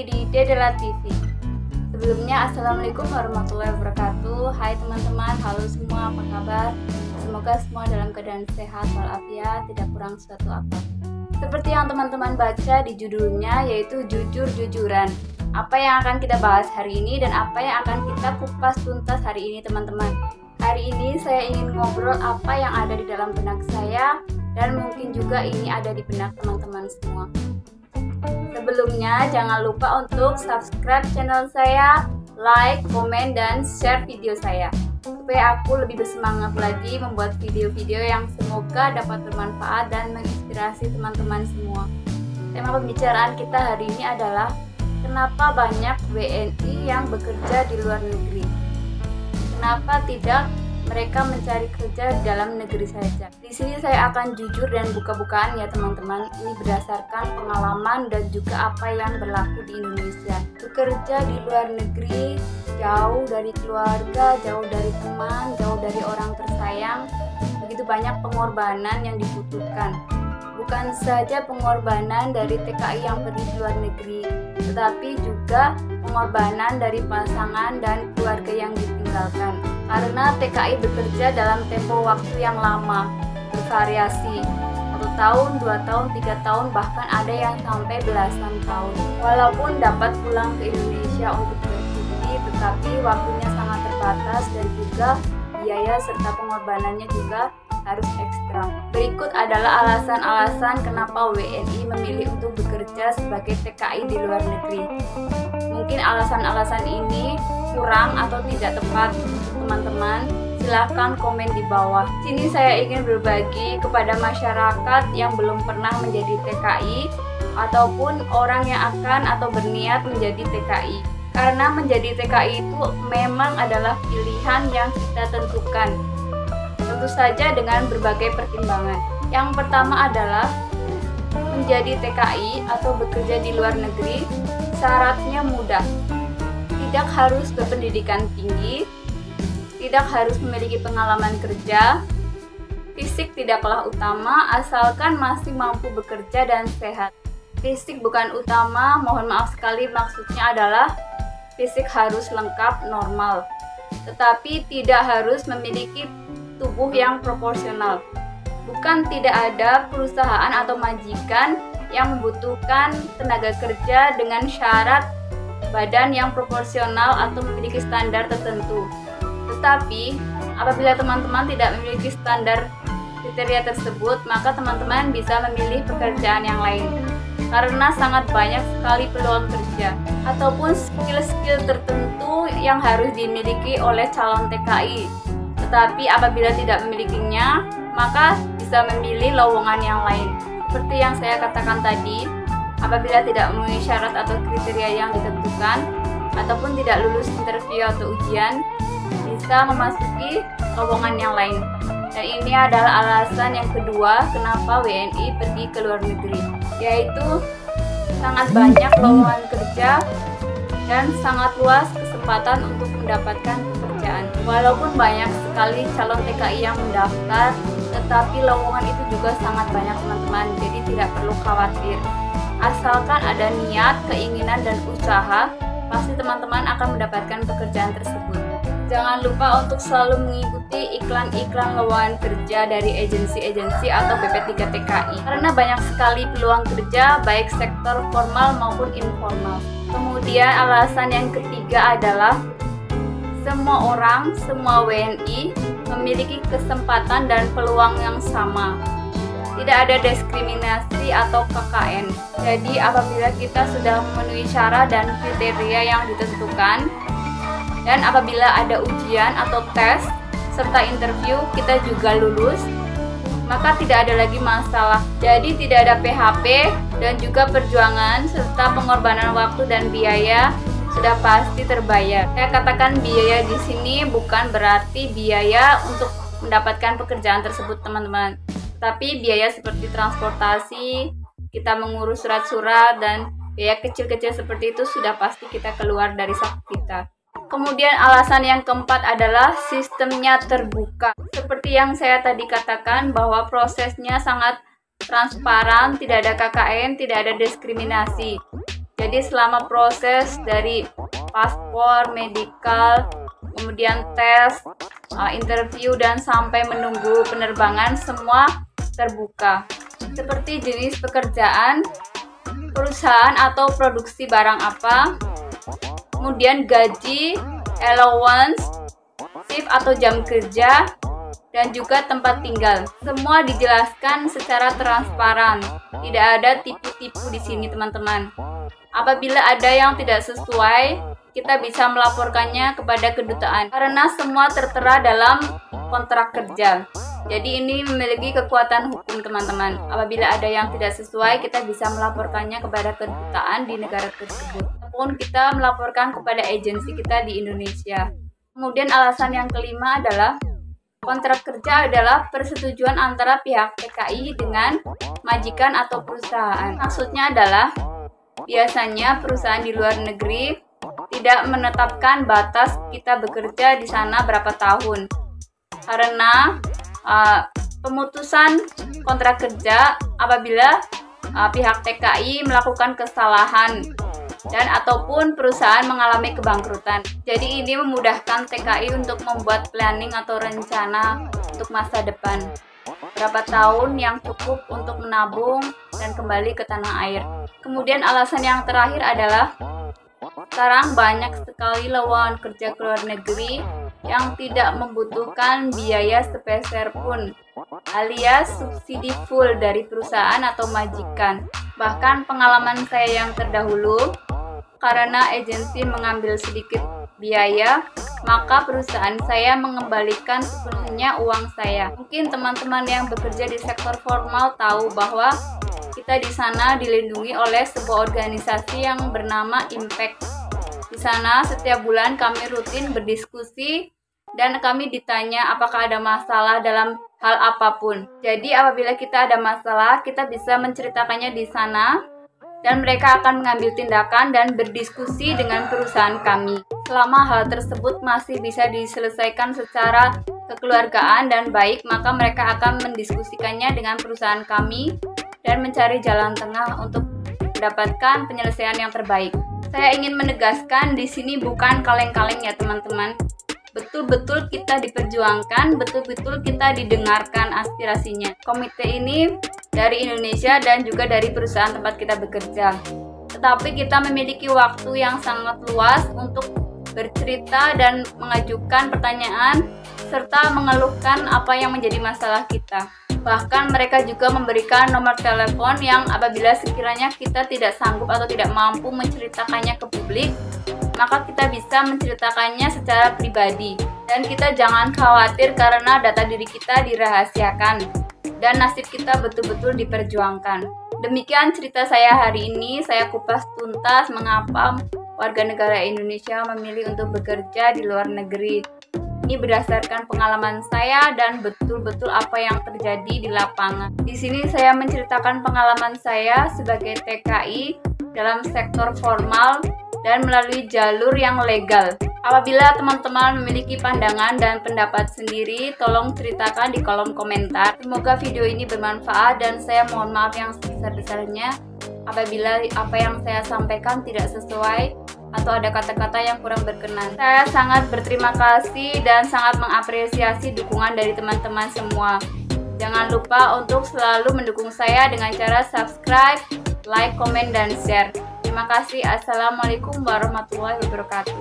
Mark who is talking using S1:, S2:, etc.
S1: di Dedela TV. Sebelumnya, Assalamualaikum warahmatullahi wabarakatuh. Hai teman-teman, halo semua, apa kabar? Semoga semua dalam keadaan sehat walafiat, tidak kurang suatu apa. Seperti yang teman-teman baca di judulnya, yaitu jujur-jujuran. Apa yang akan kita bahas hari ini dan apa yang akan kita kupas tuntas hari ini, teman-teman. Hari ini saya ingin ngobrol apa yang ada di dalam benak saya dan mungkin juga ini ada di benak teman-teman semua. Sebelumnya jangan lupa untuk subscribe channel saya, like, komen, dan share video saya supaya aku lebih bersemangat lagi membuat video-video yang semoga dapat bermanfaat dan menginspirasi teman-teman semua. Tema pembicaraan kita hari ini adalah kenapa banyak WNI yang bekerja di luar negeri. Kenapa tidak mereka mencari kerja di dalam negeri saja? Di sini saya akan jujur dan buka-bukaan ya teman-teman. Ini berdasarkan pengalaman dan juga apa yang berlaku di Indonesia. Bekerja di luar negeri, jauh dari keluarga, jauh dari teman, jauh dari orang tersayang. Begitu banyak pengorbanan yang dibutuhkan. Bukan saja pengorbanan dari TKI yang pergi di luar negeri, tetapi juga pengorbanan dari pasangan dan keluarga yang ditinggalkan. Karena TKI bekerja dalam tempo waktu yang lama, bervariasi, 1 tahun, 2 tahun, 3 tahun, bahkan ada yang sampai belasan tahun. Walaupun dapat pulang ke Indonesia untuk bercuti, tetapi waktunya sangat terbatas dan juga biaya serta pengorbanannya juga harus ekstra. Berikut adalah alasan-alasan kenapa WNI memilih untuk bekerja sebagai TKI di luar negeri. Mungkin alasan-alasan ini kurang atau tidak tepat untuk teman-teman. Silahkan komen di bawah. Sini saya ingin berbagi kepada masyarakat yang belum pernah menjadi TKI ataupun orang yang akan atau berniat menjadi TKI. Karena menjadi TKI itu memang adalah pilihan yang kita tentukan. Tentu saja dengan berbagai pertimbangan. Yang pertama adalah menjadi TKI atau bekerja di luar negeri, syaratnya mudah. Tidak harus berpendidikan tinggi, tidak harus memiliki pengalaman kerja, fisik tidaklah utama asalkan masih mampu bekerja dan sehat. Fisik bukan utama, mohon maaf sekali, maksudnya adalah fisik harus lengkap, normal. Tetapi tidak harus memiliki tubuh yang proporsional. Bukan tidak ada perusahaan atau majikan yang membutuhkan tenaga kerja dengan syarat badan yang proporsional atau memiliki standar tertentu. Tetapi apabila teman-teman tidak memiliki standar kriteria tersebut, maka teman-teman bisa memilih pekerjaan yang lain. Karena sangat banyak sekali peluang kerja ataupun skill-skill tertentu yang harus dimiliki oleh calon TKI. Tetapi apabila tidak memilikinya, maka bisa memilih lowongan yang lain. Seperti yang saya katakan tadi, apabila tidak memenuhi syarat atau kriteria yang ditentukan, ataupun tidak lulus interview atau ujian, bisa memasuki lowongan yang lain. Dan ini adalah alasan yang kedua kenapa WNI pergi ke luar negeri, yaitu sangat banyak lowongan kerja dan sangat luas kesempatan untuk mendapatkan pekerjaan. Walaupun banyak sekali calon TKI yang mendaftar, tetapi lowongan itu juga sangat banyak teman-teman, jadi tidak perlu khawatir. Asalkan ada niat, keinginan, dan usaha, pasti teman-teman akan mendapatkan pekerjaan tersebut. Jangan lupa untuk selalu mengikuti iklan-iklan lowongan kerja dari agensi-agensi atau BP3 TKI, karena banyak sekali peluang kerja baik sektor formal maupun informal. Kemudian alasan yang ketiga adalah semua orang, semua WNI memiliki kesempatan dan peluang yang sama. Tidak ada diskriminasi atau KKN. Jadi apabila kita sudah memenuhi syarat dan kriteria yang ditentukan, dan apabila ada ujian atau tes serta interview kita juga lulus, maka tidak ada lagi masalah. Jadi tidak ada PHP dan juga perjuangan serta pengorbanan waktu dan biaya sudah pasti terbayar. Saya katakan biaya di sini bukan berarti biaya untuk mendapatkan pekerjaan tersebut teman-teman, tapi biaya seperti transportasi, kita mengurus surat-surat, dan biaya kecil-kecil seperti itu sudah pasti kita keluar dari saku kita. Kemudian alasan yang keempat adalah sistemnya terbuka. Seperti yang saya tadi katakan bahwa prosesnya sangat transparan, tidak ada KKN, tidak ada diskriminasi. Jadi selama proses dari paspor, medical, kemudian tes, interview, dan sampai menunggu penerbangan, semua terbuka. Seperti jenis pekerjaan, perusahaan atau produksi barang apa, kemudian gaji, allowance, shift atau jam kerja, dan juga tempat tinggal. Semua dijelaskan secara transparan. Tidak ada tipu-tipu di sini, teman-teman. Apabila ada yang tidak sesuai, kita bisa melaporkannya kepada kedutaan karena semua tertera dalam kontrak kerja. Jadi ini memiliki kekuatan hukum, teman-teman. Apabila ada yang tidak sesuai, kita bisa melaporkannya kepada kedutaan di negara tersebut ataupun kita melaporkan kepada agensi kita di Indonesia. Kemudian alasan yang kelima adalah kontrak kerja adalah persetujuan antara pihak TKI dengan majikan atau perusahaan. Maksudnya adalah biasanya perusahaan di luar negeri tidak menetapkan batas kita bekerja di sana berapa tahun. Karena pemutusan kontrak kerja apabila pihak TKI melakukan kesalahan dan ataupun perusahaan mengalami kebangkrutan. Jadi ini memudahkan TKI untuk membuat planning atau rencana untuk masa depan. Berapa tahun yang cukup untuk menabung dan kembali ke tanah air. Kemudian alasan yang terakhir adalah sekarang banyak sekali lowongan kerja ke luar negeri yang tidak membutuhkan biaya sepeser pun, alias subsidi full dari perusahaan atau majikan. Bahkan pengalaman saya yang terdahulu, karena agensi mengambil sedikit biaya, maka perusahaan saya mengembalikan sepenuhnya uang saya. Mungkin teman-teman yang bekerja di sektor formal tahu bahwa kita di sana dilindungi oleh sebuah organisasi yang bernama Impact. Di sana setiap bulan kami rutin berdiskusi dan kami ditanya apakah ada masalah dalam hal apapun. Jadi apabila kita ada masalah, kita bisa menceritakannya di sana dan mereka akan mengambil tindakan dan berdiskusi dengan perusahaan kami. Selama hal tersebut masih bisa diselesaikan secara kekeluargaan dan baik, maka mereka akan mendiskusikannya dengan perusahaan kami dan mencari jalan tengah untuk mendapatkan penyelesaian yang terbaik. Saya ingin menegaskan di sini bukan kaleng-kaleng ya teman-teman. Betul-betul kita diperjuangkan, betul-betul kita didengarkan aspirasinya. Komite ini dari Indonesia dan juga dari perusahaan tempat kita bekerja. Tetapi kita memiliki waktu yang sangat luas untuk bercerita dan mengajukan pertanyaan serta mengeluhkan apa yang menjadi masalah kita. Bahkan mereka juga memberikan nomor telepon yang apabila sekiranya kita tidak sanggup atau tidak mampu menceritakannya ke publik, maka kita bisa menceritakannya secara pribadi. Dan kita jangan khawatir karena data diri kita dirahasiakan dan nasib kita betul-betul diperjuangkan. Demikian cerita saya hari ini. Saya kupas tuntas mengapa warga negara Indonesia memilih untuk bekerja di luar negeri. Ini berdasarkan pengalaman saya dan betul-betul apa yang terjadi di lapangan. Di sini saya menceritakan pengalaman saya sebagai TKI dalam sektor formal dan melalui jalur yang legal. Apabila teman-teman memiliki pandangan dan pendapat sendiri, tolong ceritakan di kolom komentar. Semoga video ini bermanfaat dan saya mohon maaf yang sebesar-besarnya apabila apa yang saya sampaikan tidak sesuai atau ada kata-kata yang kurang berkenan. Saya sangat berterima kasih dan sangat mengapresiasi dukungan dari teman-teman semua. Jangan lupa untuk selalu mendukung saya dengan cara subscribe, like, komen, dan share. Terima kasih. Assalamualaikum warahmatullahi wabarakatuh.